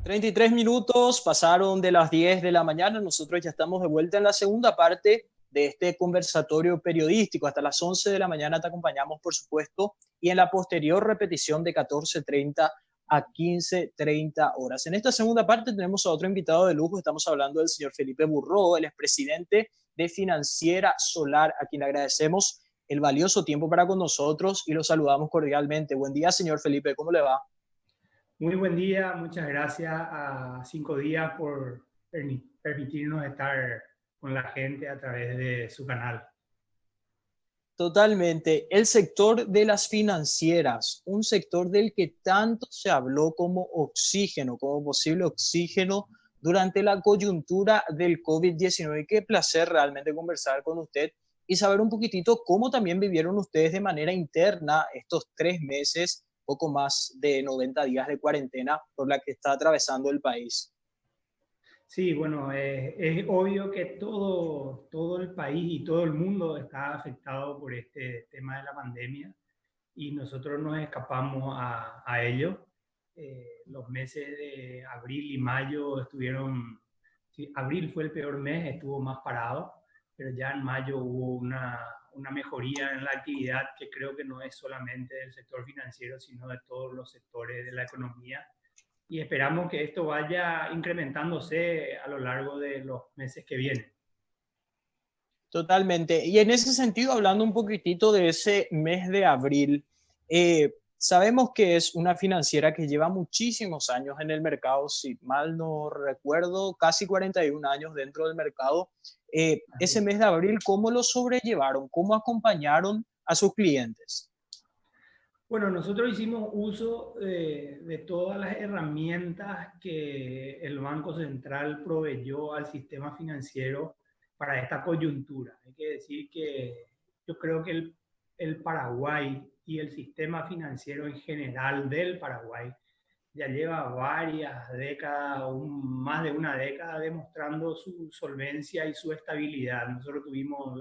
33 minutos pasaron de las 10 de la mañana. Nosotros ya estamos de vuelta en la segunda parte de este conversatorio periodístico. Hasta las 11 de la mañana te acompañamos, por supuesto, y en la posterior repetición de 14:30 a 15:30 horas. En esta segunda parte tenemos a otro invitado de lujo. Estamos hablando del señor Felipe Burró, el expresidente de Financiera Solar, a quien agradecemos el valioso tiempo para con nosotros y lo saludamos cordialmente. Buen día, señor Felipe, ¿cómo le va? Muy buen día, muchas gracias a 5 días por permitirnos estar con la gente a través de su canal. Totalmente. El sector de las financieras, un sector del que tanto se habló como oxígeno, como posible oxígeno durante la coyuntura del COVID-19. Qué placer realmente conversar con usted y saber un poquitito cómo también vivieron ustedes de manera interna estos 3 meses, poco más de 90 días de cuarentena por la que está atravesando el país. Sí, bueno, es obvio que todo el país y todo el mundo está afectado por este tema de la pandemia y nosotros nos escapamos a ello. Los meses de abril y mayo estuvieron, sí, abril fue el peor mes, estuvo más parado, pero ya en mayo hubo una mejoría en la actividad que creo que no es solamente del sector financiero, sino de todos los sectores de la economía y esperamos que esto vaya incrementándose a lo largo de los meses que vienen. Totalmente. Y en ese sentido, hablando un poquitito de ese mes de abril, sabemos que es una financiera que lleva muchísimos años en el mercado, si mal no recuerdo, casi 41 años dentro del mercado. Ese mes de abril, ¿cómo lo sobrellevaron? ¿Cómo acompañaron a sus clientes? Bueno, nosotros hicimos uso de todas las herramientas que el Banco Central proveyó al sistema financiero para esta coyuntura. Hay que decir que yo creo que el Paraguay y el sistema financiero en general del Paraguay ya lleva varias décadas, más de una década, demostrando su solvencia y su estabilidad. Nosotros tuvimos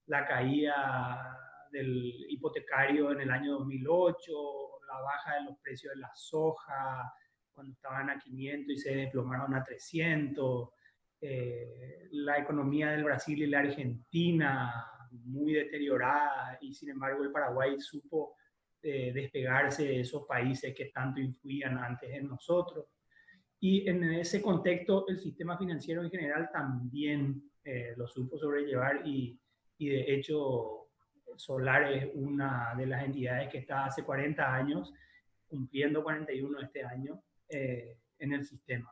la caída del hipotecario en el año 2008, la baja de los precios de la soja, cuando estaban a 500 y se desplomaron a 300, la economía del Brasil y la Argentina muy deteriorada, y sin embargo el Paraguay supo despegarse de esos países que tanto influían antes en nosotros. Y en ese contexto el sistema financiero en general también lo supo sobrellevar y de hecho Solar es una de las entidades que está hace 40 años, cumpliendo 41 este año, en el sistema.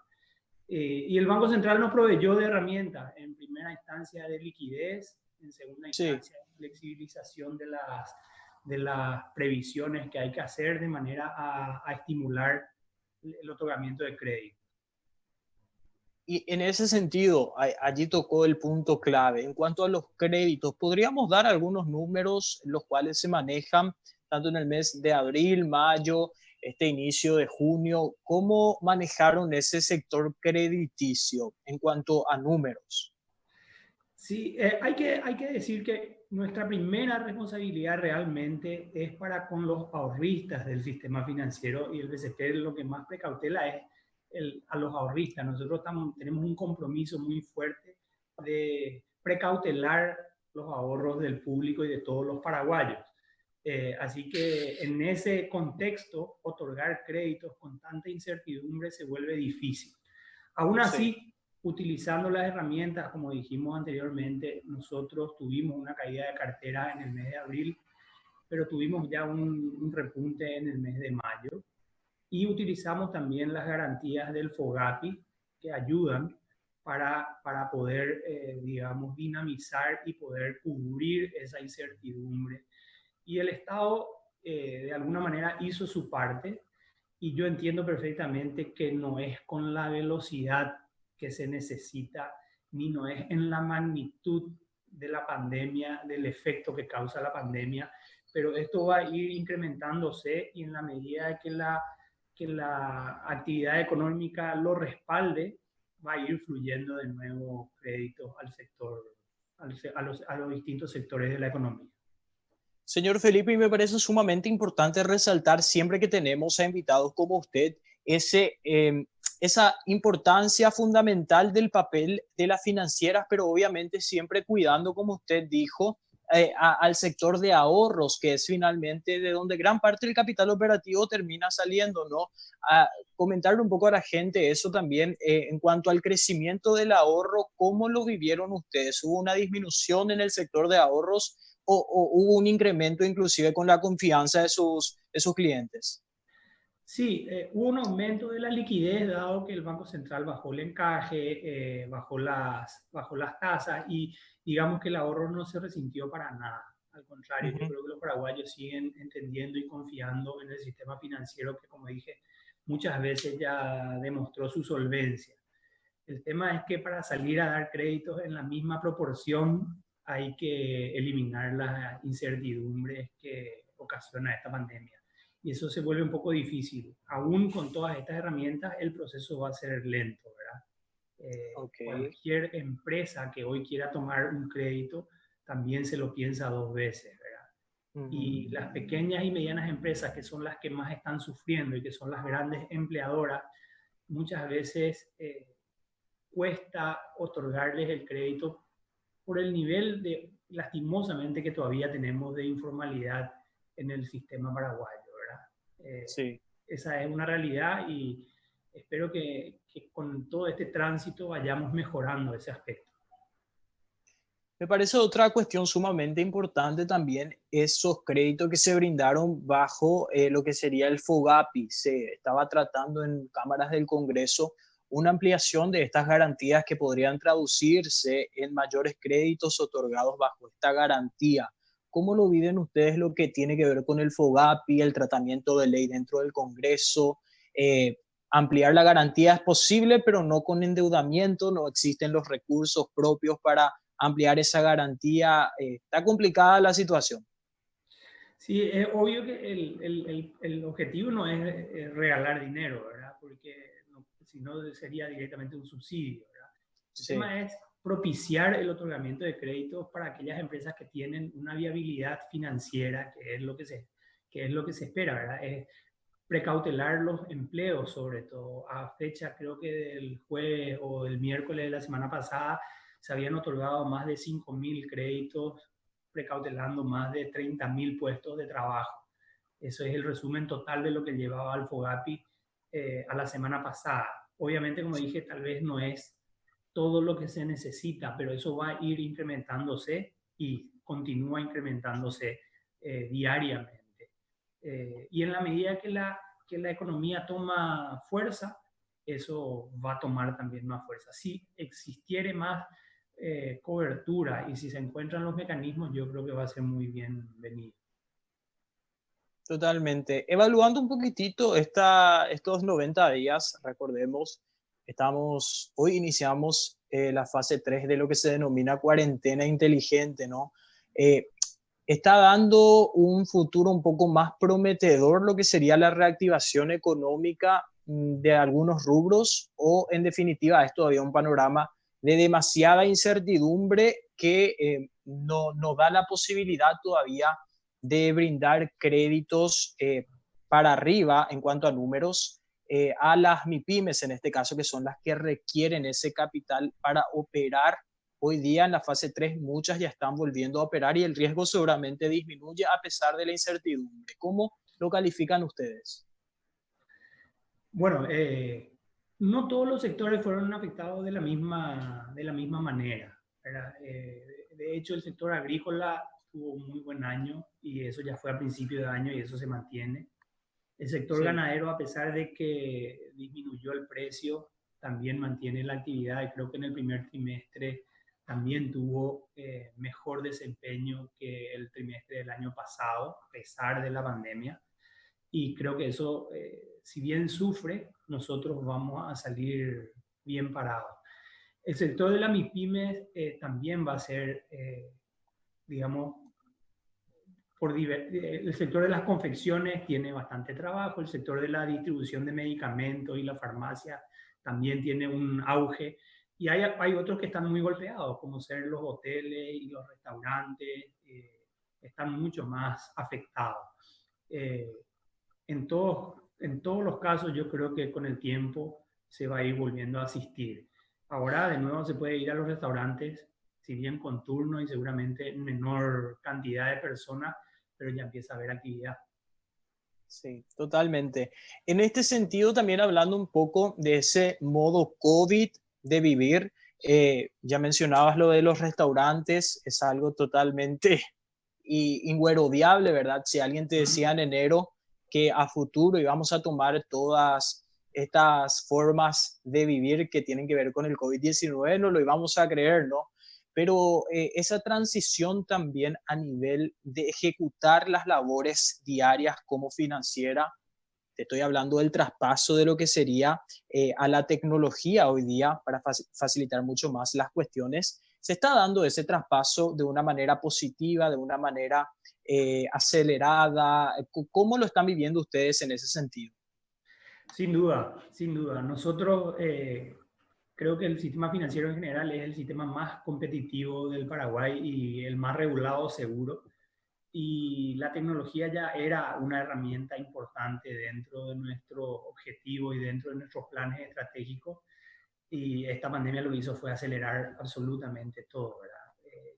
Y el Banco Central nos proveyó de herramientas, en primera instancia de liquidez, en segunda Sí. instancia de flexibilización de las previsiones que hay que hacer de manera a estimular el otorgamiento de crédito. Y en ese sentido, allí tocó el punto clave. En cuanto a los créditos, ¿podríamos dar algunos números los cuales se manejan tanto en el mes de abril, mayo, este inicio de junio? ¿Cómo manejaron ese sector crediticio en cuanto a números? Sí, hay que decir que nuestra primera responsabilidad realmente es para con los ahorristas del sistema financiero, y el BCP lo que más precautela es a los ahorristas. Nosotros tenemos un compromiso muy fuerte de precautelar los ahorros del público y de todos los paraguayos. Así que en ese contexto, otorgar créditos con tanta incertidumbre se vuelve difícil. Aún Sí, así, utilizando las herramientas, como dijimos anteriormente, nosotros tuvimos una caída de cartera en el mes de abril, pero tuvimos ya un repunte en el mes de mayo y utilizamos también las garantías del FOGAPI que ayudan para poder, digamos, dinamizar y poder cubrir esa incertidumbre. Y el Estado, de alguna manera, hizo su parte, y yo entiendo perfectamente que no es con la velocidad que se necesita, ni no es en la magnitud de la pandemia, del efecto que causa la pandemia, pero esto va a ir incrementándose, y en la medida que la actividad económica lo respalde, va a ir fluyendo de nuevo créditos al sector, a los distintos sectores de la economía. señor Felipe, y me parece sumamente importante resaltar siempre que tenemos a invitados como usted ese esa importancia fundamental del papel de las financieras, pero obviamente siempre cuidando, como usted dijo, al sector de ahorros, que es finalmente de donde gran parte del capital operativo termina saliendo, ¿no? A comentarle un poco a la gente eso también, en cuanto al crecimiento del ahorro, ¿cómo lo vivieron ustedes? ¿Hubo una disminución en el sector de ahorros o hubo un incremento inclusive con la confianza de sus clientes? Sí, hubo un aumento de la liquidez dado que el Banco Central bajó el encaje, bajó las tasas y digamos que el ahorro no se resintió para nada. Al contrario, yo Ujú. creo que los paraguayos siguen entendiendo y confiando en el sistema financiero que, como dije, muchas veces ya demostró su solvencia. El tema es que para salir a dar créditos en la misma proporción hay que eliminar las incertidumbres que ocasiona esta pandemia. Y eso se vuelve un poco difícil. Aún con todas estas herramientas, el proceso va a ser lento, ¿verdad? Ok. Cualquier empresa que hoy quiera tomar un crédito también se lo piensa dos veces, ¿verdad? Ujú. Y las pequeñas y medianas empresas, que son las que más están sufriendo y que son las grandes empleadoras, muchas veces cuesta otorgarles el crédito por el nivel de, lastimosamente, que todavía tenemos de informalidad en el sistema paraguayo, ¿verdad? Sí. Esa es una realidad y espero que con todo este tránsito vayamos mejorando ese aspecto. Me parece otra cuestión sumamente importante también esos créditos que se brindaron bajo lo que sería el FOGAPI. Se estaba tratando en cámaras del Congreso una ampliación de estas garantías que podrían traducirse en mayores créditos otorgados bajo esta garantía. ¿Cómo lo viven ustedes lo que tiene que ver con el FOGAPI, el tratamiento de ley dentro del Congreso? Ampliar la garantía es posible, pero no con endeudamiento, no existen los recursos propios para ampliar esa garantía. Está complicada la situación. Sí, es obvio que el objetivo no es regalar dinero, ¿verdad? Porque no, si no sería directamente un subsidio, ¿verdad? El Sí, tema es propiciar el otorgamiento de créditos para aquellas empresas que tienen una viabilidad financiera, que es lo que se espera, ¿verdad? Es precautelar los empleos, sobre todo. A fecha, creo que del jueves o del miércoles de la semana pasada, se habían otorgado más de 5.000 créditos, precautelando más de 30.000 puestos de trabajo. Eso es el resumen total de lo que llevaba al FOGAPI a la semana pasada. Obviamente, como dije, tal vez no es todo lo que se necesita, pero eso va a ir incrementándose y continúa incrementándose diariamente. Y en la medida que la economía toma fuerza, eso va a tomar también más fuerza. Si existiere más cobertura y si se encuentran los mecanismos, yo creo que va a ser muy bienvenido. totalmente. Evaluando un poquitito estos 90 días, recordemos, hoy iniciamos la fase 3 de lo que se denomina cuarentena inteligente, ¿no? Eh, Está dando un futuro un poco más prometedor lo que sería la reactivación económica de algunos rubros o en definitiva es todavía un panorama de demasiada incertidumbre que no da la posibilidad todavía de brindar créditos para arriba en cuanto a números a las MIPIMES en este caso, que son las que requieren ese capital para operar. Hoy día en la fase 3 muchas ya están volviendo a operar y el riesgo seguramente disminuye a pesar de la incertidumbre. ¿Cómo lo califican ustedes? Bueno, no todos los sectores fueron afectados de la misma manera, ¿verdad? De hecho, el sector agrícola tuvo un muy buen año y eso ya fue a principio de año y eso se mantiene. El sector Sí, ganadero, a pesar de que disminuyó el precio, también mantiene la actividad y creo que en el primer trimestre también tuvo mejor desempeño que el trimestre del año pasado, a pesar de la pandemia. Y creo que eso, si bien sufre, nosotros vamos a salir bien parados. El sector de la MIPYMES también va a ser, digamos, el sector de las confecciones tiene bastante trabajo, el sector de la distribución de medicamentos y la farmacia también tiene un auge, y hay otros que están muy golpeados, como ser los hoteles y los restaurantes, están mucho más afectados. Eh, en todos los casos, yo creo que con el tiempo se va a ir volviendo a asistir. Ahora de nuevo se puede ir a los restaurantes, si bien con turno y seguramente en menor cantidad de personas, pero ya empieza a haber actividad. Sí, totalmente. En este sentido, también hablando un poco de ese modo COVID de vivir, ya mencionabas lo de los restaurantes, es algo totalmente inguerodiable, ¿verdad? Si alguien te decía en enero que a futuro íbamos a tomar todas estas formas de vivir que tienen que ver con el COVID-19, no lo íbamos a creer, ¿no? Pero esa transición también a nivel de ejecutar las labores diarias como financiera, te estoy hablando del traspaso de lo que sería a la tecnología hoy día para facilitar mucho más las cuestiones. Se está dando ese traspaso de una manera positiva, de una manera acelerada. ¿Cómo lo están viviendo ustedes en ese sentido? Sin duda, sin duda. Nosotros creo que el sistema financiero en general es el sistema más competitivo del Paraguay y el más regulado seguro. Y la tecnología ya era una herramienta importante dentro de nuestro objetivo y dentro de nuestros planes estratégicos. Y esta pandemia lo que hizo fue acelerar absolutamente todo, ¿verdad?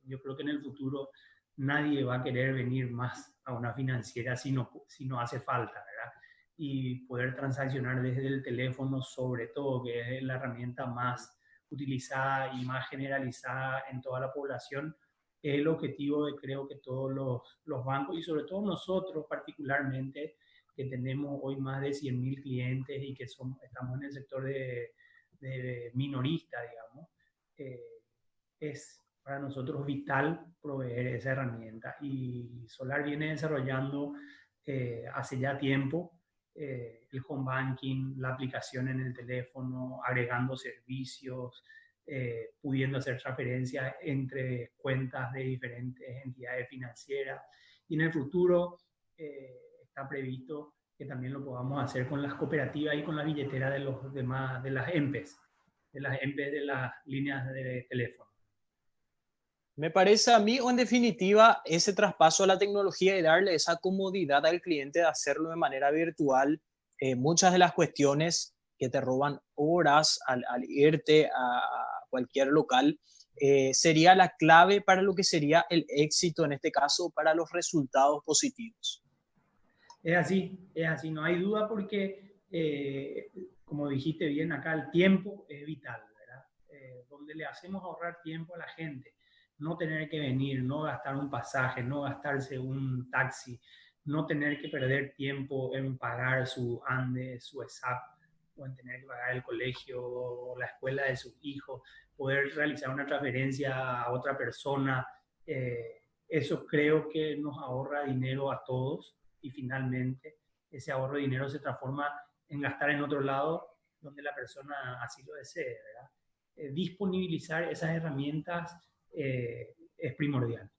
Yo creo que en el futuro nadie va a querer venir más a una financiera si no hace falta, ¿verdad? Y poder transaccionar desde el teléfono, sobre todo, que es la herramienta más utilizada y más generalizada en toda la población, es el objetivo de creo que todos los bancos y sobre todo nosotros particularmente, que tenemos hoy más de 100.000 clientes y que estamos en el sector de minorista, digamos, es para nosotros vital proveer esa herramienta. Y Solar viene desarrollando hace ya tiempo el home banking, la aplicación en el teléfono, agregando servicios, pudiendo hacer transferencias entre cuentas de diferentes entidades financieras. Y en el futuro está previsto que también lo podamos hacer con las cooperativas y con la billetera de los demás, de las EMPES, de las líneas de teléfono. Me parece a mí, o en definitiva, ese traspaso a la tecnología y darle esa comodidad al cliente de hacerlo de manera virtual, muchas de las cuestiones que te roban horas al irte a cualquier local, sería la clave para lo que sería el éxito, en este caso, para los resultados positivos. Es así, no hay duda porque, como dijiste bien acá, el tiempo es vital, ¿verdad? Donde le hacemos ahorrar tiempo a la gente, no tener que venir, no gastar un pasaje, no gastarse un taxi, no tener que perder tiempo en pagar su ANDE, su ESAP, o en tener que pagar el colegio o la escuela de sus hijos, poder realizar una transferencia a otra persona, eso creo que nos ahorra dinero a todos y finalmente ese ahorro de dinero se transforma en gastar en otro lado donde la persona así lo desee, ¿verdad? Disponibilizar esas herramientas es primordial.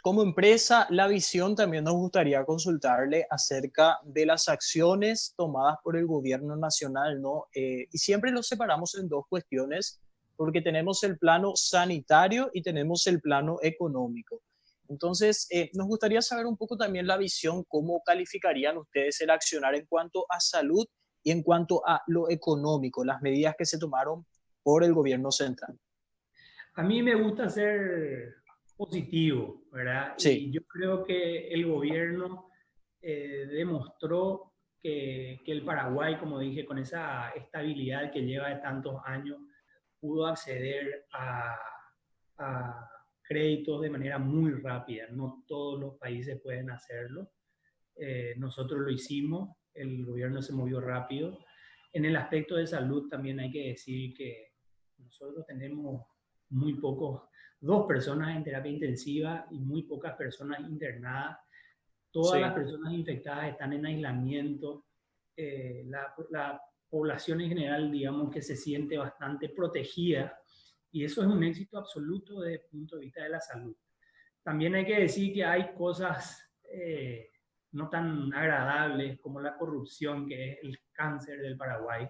Como empresa, la visión también nos gustaría consultarle acerca de las acciones tomadas por el gobierno nacional, ¿no? Y siempre lo separamos en dos cuestiones, porque tenemos el plano sanitario y tenemos el plano económico. Entonces, nos gustaría saber un poco también la visión, cómo calificarían ustedes el accionar en cuanto a salud y en cuanto a lo económico, las medidas que se tomaron por el gobierno central. A mí me gusta ser positivo, ¿verdad? Sí, Y yo creo que el gobierno demostró que el Paraguay, como dije, con esa estabilidad que lleva de tantos años, pudo acceder a créditos de manera muy rápida. No todos los países pueden hacerlo. Nosotros lo hicimos, el gobierno se movió rápido. En el aspecto de salud también hay que decir que nosotros tenemos muy pocos, dos personas en terapia intensiva y muy pocas personas internadas. Todas las sí. personas infectadas están en aislamiento. La población en general, digamos que se siente bastante protegida y eso es un éxito absoluto desde el punto de vista de la salud. También hay que decir que hay cosas no tan agradables como la corrupción, que es el cáncer del Paraguay,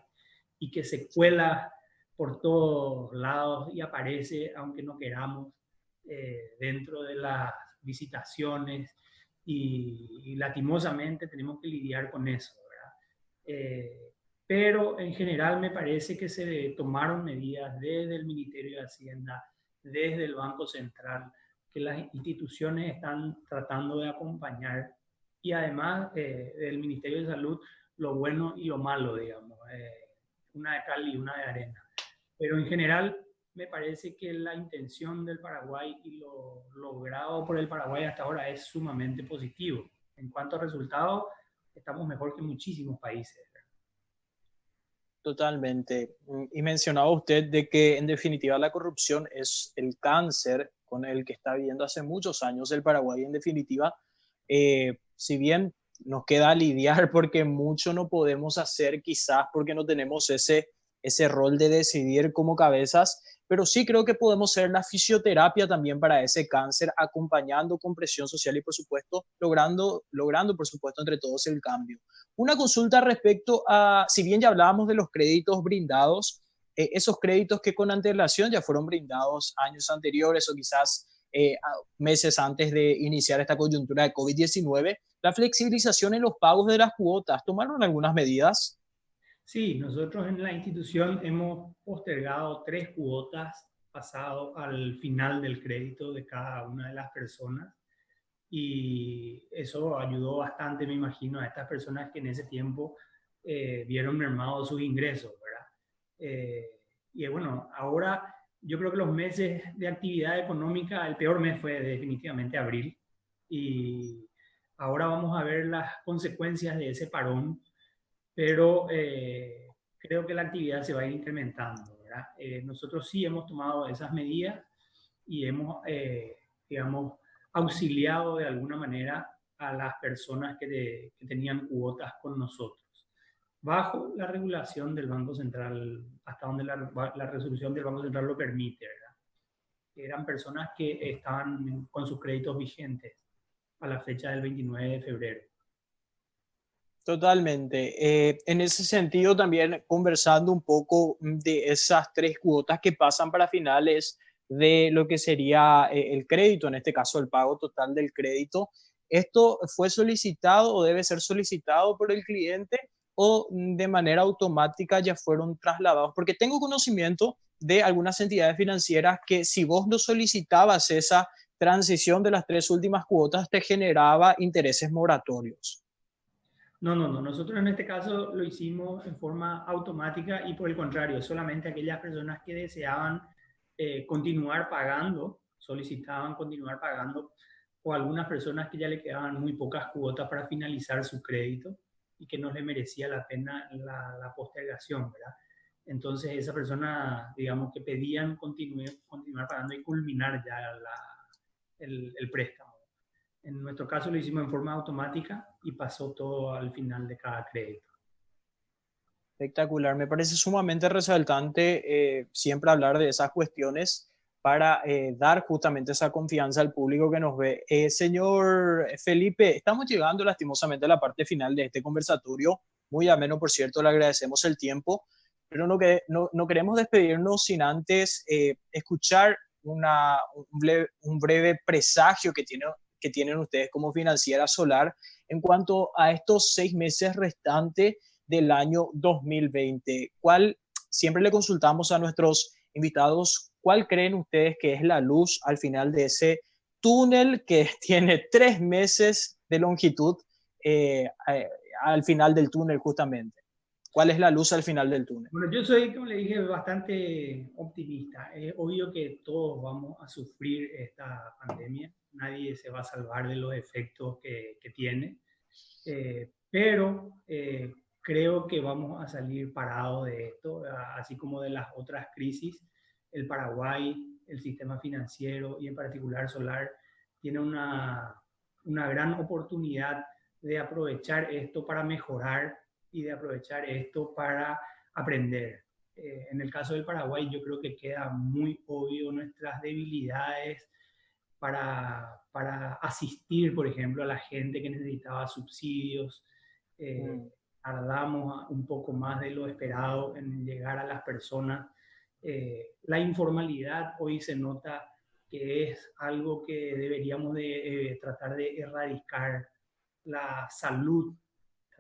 y que se cuela por todos lados y aparece, aunque no queramos, dentro de las visitaciones y lastimosamente tenemos que lidiar con eso, ¿verdad? pero en general me parece que se tomaron medidas desde el Ministerio de Hacienda, desde el Banco Central, que las instituciones están tratando de acompañar, y además del Ministerio de Salud, lo bueno y lo malo, digamos, una de cal y una de arena. Pero en general me parece que la intención del Paraguay y lo logrado por el Paraguay hasta ahora es sumamente positivo. En cuanto a resultados, estamos mejor que muchísimos países. Totalmente. Y mencionaba usted de que en definitiva la corrupción es el cáncer con el que está viviendo hace muchos años el Paraguay. En definitiva, si bien nos queda lidiar porque mucho no podemos hacer, quizás porque no tenemos ese rol de decidir como cabezas, pero sí creo que podemos ser la fisioterapia también para ese cáncer, acompañando con presión social y por supuesto logrando por supuesto entre todos el cambio. Una consulta respecto a, si bien ya hablábamos de los créditos brindados, esos créditos que con antelación ya fueron brindados años anteriores o quizás meses antes de iniciar esta coyuntura de COVID-19, la flexibilización en los pagos de las cuotas, ¿tomaron algunas medidas? Sí, nosotros en la institución hemos postergado 3 cuotas pasado al final del crédito de cada una de las personas, y eso ayudó bastante, me imagino, a estas personas que en ese tiempo vieron mermados sus ingresos, ¿verdad? Eh, y bueno, ahora yo creo que los meses de actividad económica, el peor mes fue definitivamente abril, y ahora vamos a ver las consecuencias de ese parón, pero creo que la actividad se va a ir incrementando, ¿verdad? Nosotros sí hemos tomado esas medidas y hemos, digamos, auxiliado de alguna manera a las personas que tenían cuotas con nosotros, bajo la regulación del Banco Central, hasta donde la resolución del Banco Central lo permite, ¿verdad? Eran personas que estaban con sus créditos vigentes a la fecha del 29 de febrero. Totalmente. En ese sentido, también conversando un poco de esas 3 cuotas que pasan para finales de lo que sería el crédito, en este caso el pago total del crédito, ¿esto fue solicitado o debe ser solicitado por el cliente o de manera automática ya fueron trasladados? Porque tengo conocimiento de algunas entidades financieras que si vos no solicitabas esa transición de las 3 últimas cuotas, te generaba intereses moratorios. No, no, no. Nosotros en este caso lo hicimos en forma automática, y por el contrario, solamente aquellas personas que deseaban continuar pagando, solicitaban continuar pagando, o algunas personas que ya le quedaban muy pocas cuotas para finalizar su crédito y que no le merecía la pena la postergación, ¿verdad? Entonces esa persona, digamos que pedían continuar pagando y culminar ya el préstamo. En nuestro caso lo hicimos en forma automática y pasó todo al final de cada crédito. Espectacular, me parece sumamente resaltante siempre hablar de esas cuestiones para dar justamente esa confianza al público que nos ve. Señor Felipe, estamos llegando lastimosamente a la parte final de este conversatorio, muy ameno por cierto, le agradecemos el tiempo, pero no queremos despedirnos sin antes escuchar un breve presagio que tienen ustedes como Financiera Solar en cuanto a estos 6 meses restantes del año 2020. Siempre le consultamos a nuestros invitados, ¿cuál creen ustedes que es la luz al final de ese túnel que tiene 3 meses de longitud al final del túnel justamente? ¿Cuál es la luz al final del túnel? Bueno, yo soy, como le dije, bastante optimista. Es obvio que todos vamos a sufrir esta pandemia. Nadie se va a salvar de los efectos que tiene. Pero creo que vamos a salir parados de esto, así como de las otras crisis. El Paraguay, el sistema financiero y en particular solar tiene una gran oportunidad de aprovechar esto para mejorar y de aprovechar esto para aprender. En el caso del Paraguay yo creo que queda muy obvio nuestras debilidades para asistir, por ejemplo, a la gente que necesitaba subsidios. Eh, Tardamos un poco más de lo esperado en llegar a las personas. La informalidad hoy se nota que es algo que deberíamos de tratar de erradicar. La salud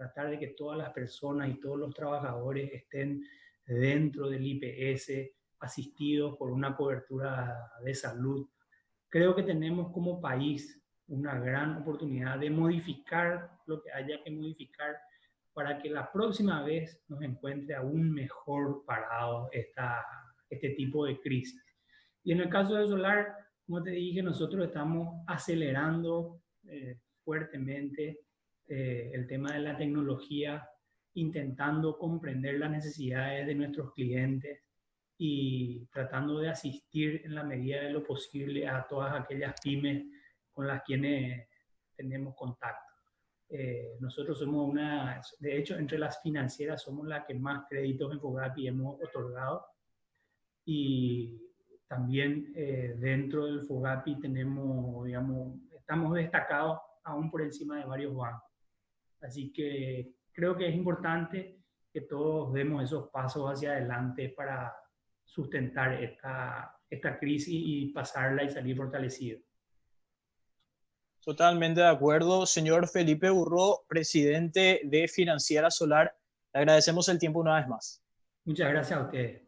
tratar de que todas las personas y todos los trabajadores estén dentro del IPS, asistidos por una cobertura de salud. Creo que tenemos como país una gran oportunidad de modificar lo que haya que modificar para que la próxima vez nos encuentre aún mejor parado este tipo de crisis. Y en el caso del solar, como te dije, nosotros estamos acelerando fuertemente el tema de la tecnología, intentando comprender las necesidades de nuestros clientes y tratando de asistir en la medida de lo posible a todas aquellas pymes con las quienes tenemos contacto. Nosotros somos de hecho, entre las financieras somos la que más créditos en FOGAPI hemos otorgado, y también dentro del FOGAPI tenemos, digamos, estamos destacados aún por encima de varios bancos. Así que creo que es importante que todos demos esos pasos hacia adelante para sustentar esta crisis y pasarla y salir fortalecidos. Totalmente de acuerdo, señor Felipe Burró, presidente de Financiera Solar. Le agradecemos el tiempo una vez más. Muchas gracias a ustedes.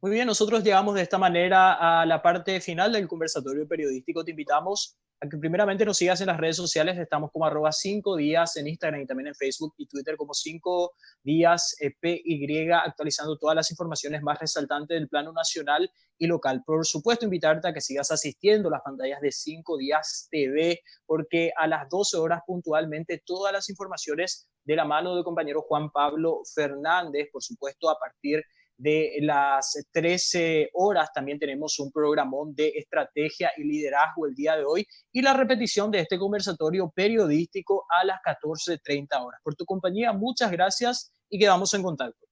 Muy bien, nosotros llegamos de esta manera a la parte final del conversatorio periodístico. Te invitamos a que primeramente nos sigas en las redes sociales. Estamos como @5días en Instagram y también en Facebook y Twitter como 5días PY, actualizando todas las informaciones más resaltantes del plano nacional y local. Por supuesto, invitarte a que sigas asistiendo a las pantallas de 5días TV, porque a las 12 horas puntualmente todas las informaciones de la mano del compañero Juan Pablo Fernández, por supuesto, a partir de las 13 horas también tenemos un programón de estrategia y liderazgo el día de hoy y la repetición de este conversatorio periodístico a las 14:30 horas. Por tu compañía, muchas gracias y quedamos en contacto.